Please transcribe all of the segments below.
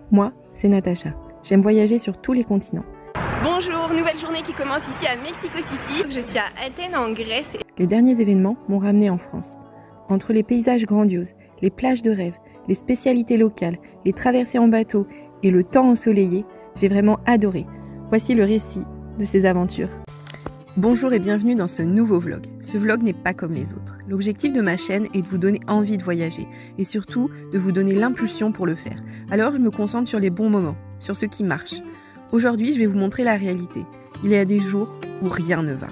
Moi, c'est Natacha. J'aime voyager sur tous les continents. Bonjour, nouvelle journée qui commence ici à Mexico City. Je suis à Athènes en Grèce. Les derniers événements m'ont ramenée en France. Entre les paysages grandioses, les plages de rêve, les spécialités locales, les traversées en bateau et le temps ensoleillé, j'ai vraiment adoré. Voici le récit de ces aventures. Bonjour et bienvenue dans ce nouveau vlog. Ce vlog n'est pas comme les autres. L'objectif de ma chaîne est de vous donner envie de voyager et surtout de vous donner l'impulsion pour le faire. Alors je me concentre sur les bons moments, sur ce qui marche. Aujourd'hui, je vais vous montrer la réalité. Il y a des jours où rien ne va.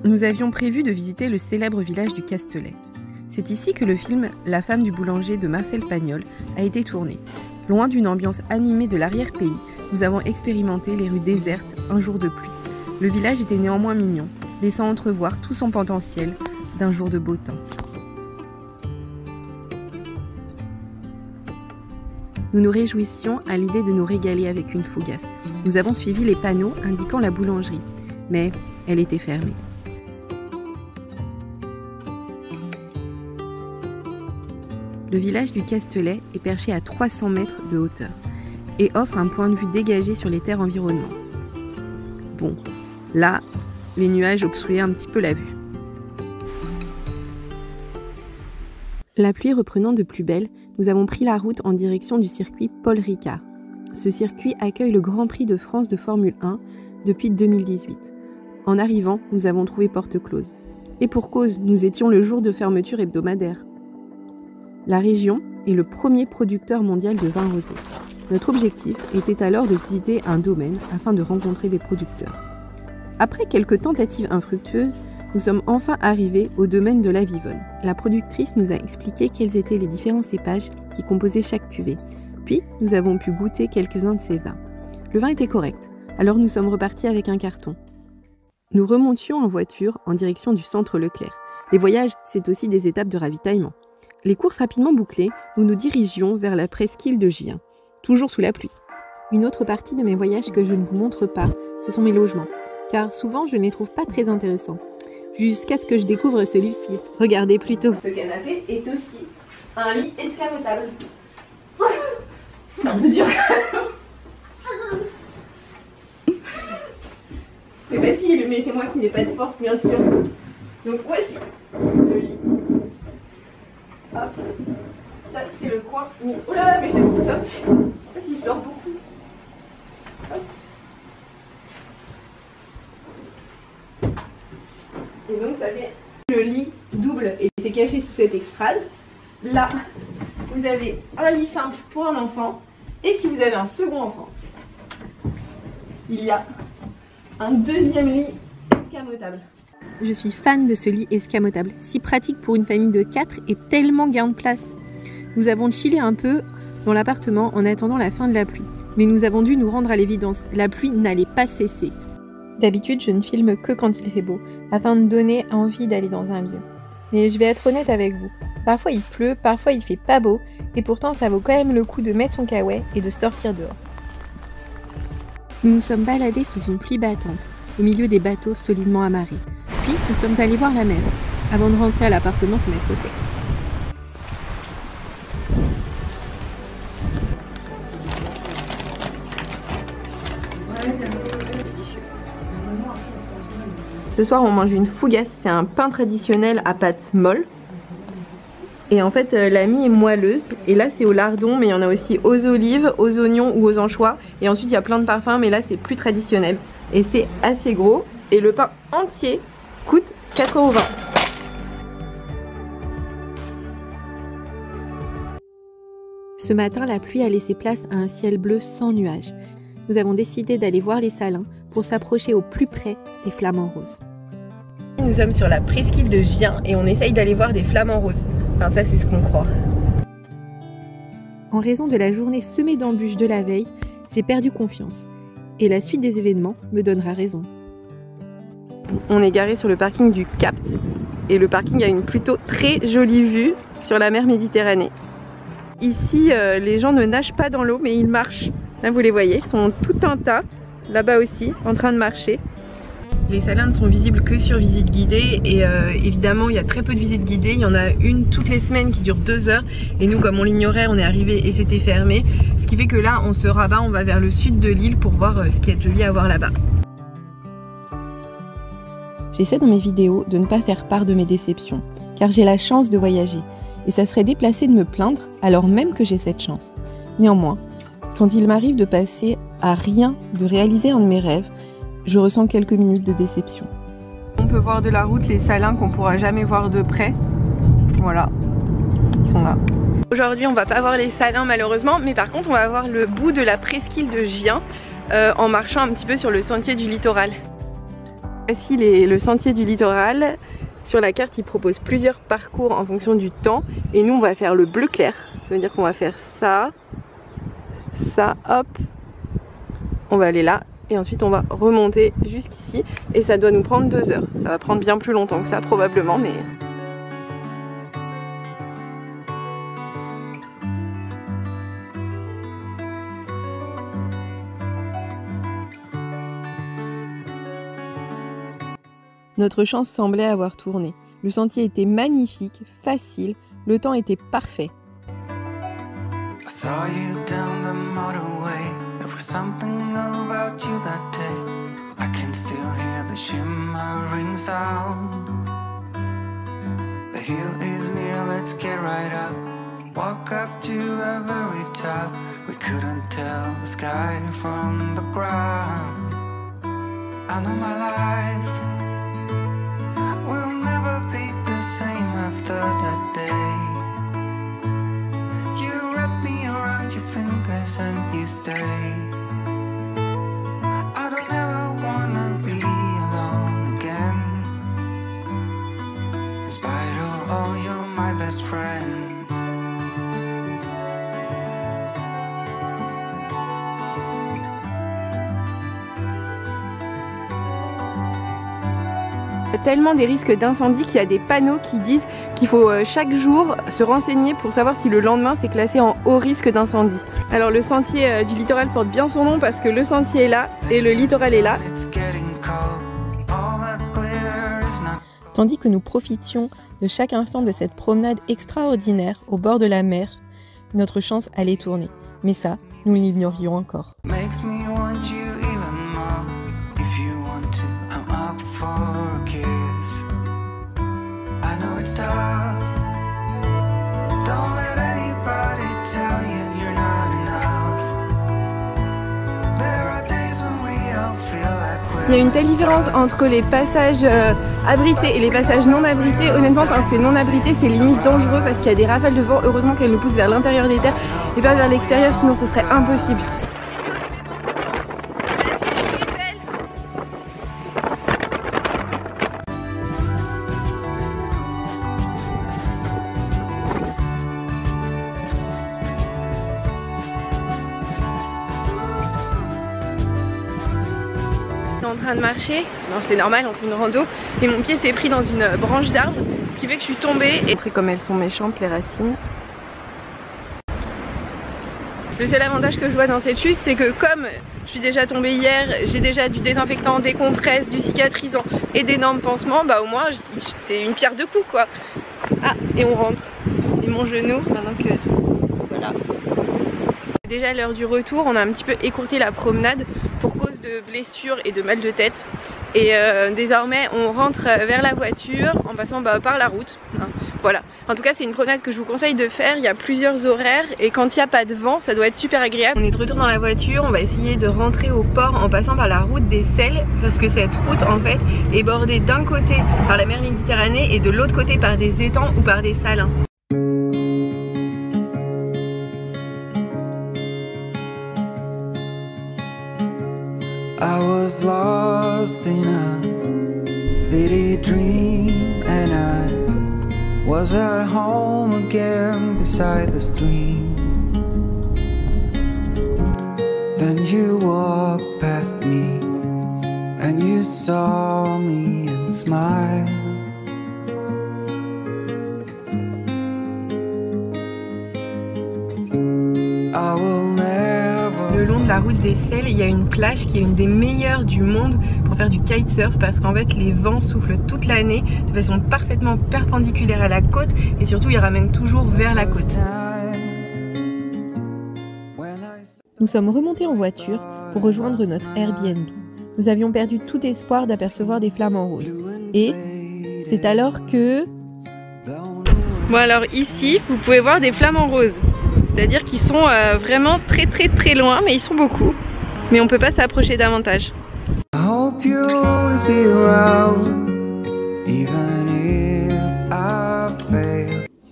Nous avions prévu de visiter le célèbre village du Castellet. C'est ici que le film La femme du boulanger de Marcel Pagnol a été tourné. Loin d'une ambiance animée de l'arrière-pays, nous avons expérimenté les rues désertes un jour de pluie. Le village était néanmoins mignon, laissant entrevoir tout son potentiel d'un jour de beau temps. Nous nous réjouissions à l'idée de nous régaler avec une fougasse. Nous avons suivi les panneaux indiquant la boulangerie, mais elle était fermée. Le village du Castellet est perché à 300 mètres de hauteur et offre un point de vue dégagé sur les terres environnantes. Bon, là, les nuages obstruaient un petit peu la vue. La pluie reprenant de plus belle, nous avons pris la route en direction du circuit Paul Ricard. Ce circuit accueille le Grand Prix de France de Formule 1 depuis 2018. En arrivant, nous avons trouvé porte close. Et pour cause, nous étions le jour de fermeture hebdomadaire. La région est le premier producteur mondial de vin rosé. Notre objectif était alors de visiter un domaine afin de rencontrer des producteurs. Après quelques tentatives infructueuses, nous sommes enfin arrivés au domaine de la Vivonne. La productrice nous a expliqué quels étaient les différents cépages qui composaient chaque cuvée. Puis, nous avons pu goûter quelques-uns de ces vins. Le vin était correct, alors nous sommes repartis avec un carton. Nous remontions en voiture en direction du centre Leclerc. Les voyages, c'est aussi des étapes de ravitaillement. Les courses rapidement bouclées, nous nous dirigions vers la presqu'île de Gien, toujours sous la pluie. Une autre partie de mes voyages que je ne vous montre pas, ce sont mes logements, car souvent je ne les trouve pas très intéressants. Jusqu'à ce que je découvre celui-ci. Regardez plutôt. Ce canapé est aussi un lit escamotable. C'est un peu dur. C'est facile, mais c'est moi qui n'ai pas de force, bien sûr. Donc voici le lit. Hop. Ça, c'est le coin. Oh là là, mais j'ai beaucoup sorti. En fait, il sort beaucoup. Hop. Et donc, ça fait le lit double était caché sous cette extrade. Là, vous avez un lit simple pour un enfant. Et si vous avez un second enfant, il y a un deuxième lit escamotable. Je suis fan de ce lit escamotable, si pratique pour une famille de 4 et tellement gain de place. Nous avons chillé un peu dans l'appartement en attendant la fin de la pluie. Mais nous avons dû nous rendre à l'évidence, la pluie n'allait pas cesser. D'habitude, je ne filme que quand il fait beau, afin de donner envie d'aller dans un lieu. Mais je vais être honnête avec vous, parfois il pleut, parfois il fait pas beau, et pourtant ça vaut quand même le coup de mettre son caouet et de sortir dehors. Nous nous sommes baladés sous une pluie battante, au milieu des bateaux solidement amarrés. Puis nous sommes allés voir la mer, avant de rentrer à l'appartement se mettre au sec. Ce soir, on mange une fougasse, c'est un pain traditionnel à pâte molle. Et en fait, la mie est moelleuse. Et là, c'est au lardon, mais il y en a aussi aux olives, aux oignons ou aux anchois. Et ensuite, il y a plein de parfums, mais là, c'est plus traditionnel. Et c'est assez gros. Et le pain entier coûte 4,20 €. Ce matin, la pluie a laissé place à un ciel bleu sans nuages. Nous avons décidé d'aller voir les salins pour s'approcher au plus près des flamants roses. Nous sommes sur la presqu'île de Gien et on essaye d'aller voir des flamants roses. Enfin, ça, c'est ce qu'on croit. En raison de la journée semée d'embûches de la veille, j'ai perdu confiance. Et la suite des événements me donnera raison. On est garé sur le parking du Capt. Et le parking a une plutôt très jolie vue sur la mer Méditerranée. Ici, les gens ne nagent pas dans l'eau, mais ils marchent. Là, vous les voyez, ils sont tout un tas, là-bas aussi, en train de marcher. Les salins ne sont visibles que sur visite guidée et évidemment il y a très peu de visites guidées, il y en a une toutes les semaines qui dure 2 heures et nous comme on l'ignorait on est arrivé et c'était fermé, ce qui fait que là on se rabat, on va vers le sud de l'île pour voir ce qui est joli à voir là-bas. J'essaie dans mes vidéos de ne pas faire part de mes déceptions, car j'ai la chance de voyager, et ça serait déplacé de me plaindre alors même que j'ai cette chance. Néanmoins, quand il m'arrive de passer à rien, de réaliser un de mes rêves, je ressens quelques minutes de déception. On peut voir de la route les salins qu'on pourra jamais voir de près. Voilà, ils sont là. Aujourd'hui on va pas voir les salins malheureusement, mais par contre on va voir le bout de la presqu'île de Gien en marchant un petit peu sur le sentier du littoral. Voici le sentier du littoral. Sur la carte il propose plusieurs parcours en fonction du temps et nous on va faire le bleu clair. Ça veut dire qu'on va faire ça, ça, hop, on va aller là. Et ensuite on va remonter jusqu'ici et ça doit nous prendre 2 heures. Ça va prendre bien plus longtemps que ça probablement, mais... Notre chance semblait avoir tourné. Le sentier était magnifique, facile, le temps était parfait. Something about you that day. I can still hear the shimmering sound. The hill is near, let's get right up. Walk up to the very top. We couldn't tell the sky from the ground. I know my life will never be the same after that day. You wrap me around your fingers and you stay. Il y a tellement des risques d'incendie qu'il y a des panneaux qui disent qu'il faut chaque jour se renseigner pour savoir si le lendemain c'est classé en haut risque d'incendie. Alors le sentier du littoral porte bien son nom parce que le sentier est là et le littoral est là. Tandis que nous profitions de chaque instant de cette promenade extraordinaire au bord de la mer, notre chance allait tourner. Mais ça, nous l'ignorions encore. Il y a une telle différence entre les passages abrités et les passages non abrités. Honnêtement, quand c'est non abrité, c'est limite dangereux parce qu'il y a des rafales de vent. Heureusement qu'elles nous poussent vers l'intérieur des terres et pas vers l'extérieur, sinon ce serait impossible. En train de marcher, c'est normal, on fait une rando et mon pied s'est pris dans une branche d'arbre, ce qui fait que je suis tombée et comme elles sont méchantes les racines. Le seul avantage que je vois dans cette chute, c'est que comme je suis déjà tombée hier, j'ai déjà du désinfectant, des compresses, du cicatrisant et d'énormes pansements, bah au moins c'est une pierre deux coups quoi. Ah, et on rentre. Et mon genou, maintenant que voilà. Déjà à l'heure du retour, on a un petit peu écourté la promenade pour cause de blessures et de mal de tête. Et désormais on rentre vers la voiture en passant par la route. Hein. Voilà. En tout cas c'est une promenade que je vous conseille de faire. Il y a plusieurs horaires et quand il n'y a pas de vent ça doit être super agréable. On est de retour dans la voiture, on va essayer de rentrer au port en passant par la route des Sels. Parce que cette route en fait est bordée d'un côté par la mer Méditerranée et de l'autre côté par des étangs ou par des salins. I was lost in a city dream and I was at home again beside the stream. Then you walked past me and you saw me and smiled. I will never. Le long de la route des Sels, il y a une plage qui est une des meilleures du monde pour faire du kitesurf parce qu'en fait les vents soufflent toute l'année de façon parfaitement perpendiculaire à la côte et surtout ils ramènent toujours vers la côte. nous sommes remontés en voiture pour rejoindre notre Airbnb. Nous avions perdu tout espoir d'apercevoir des flamants roses. Et c'est alors que... Bon alors ici, vous pouvez voir des flamants roses. C'est-à-dire qu'ils sont vraiment très loin, mais ils sont beaucoup. Mais on peut pas s'approcher davantage.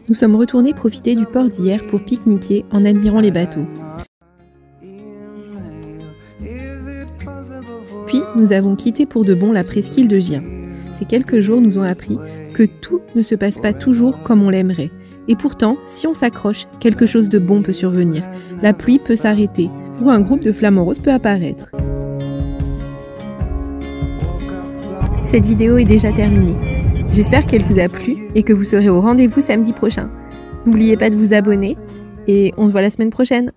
Nous sommes retournés profiter du port d'hier pour pique-niquer en admirant les bateaux. Puis nous avons quitté pour de bon la presqu'île de Gien. Ces quelques jours nous ont appris que tout ne se passe pas toujours comme on l'aimerait. Et pourtant, si on s'accroche, quelque chose de bon peut survenir. La pluie peut s'arrêter, ou un groupe de flamants roses peut apparaître. Cette vidéo est déjà terminée. J'espère qu'elle vous a plu et que vous serez au rendez-vous samedi prochain. N'oubliez pas de vous abonner et on se voit la semaine prochaine.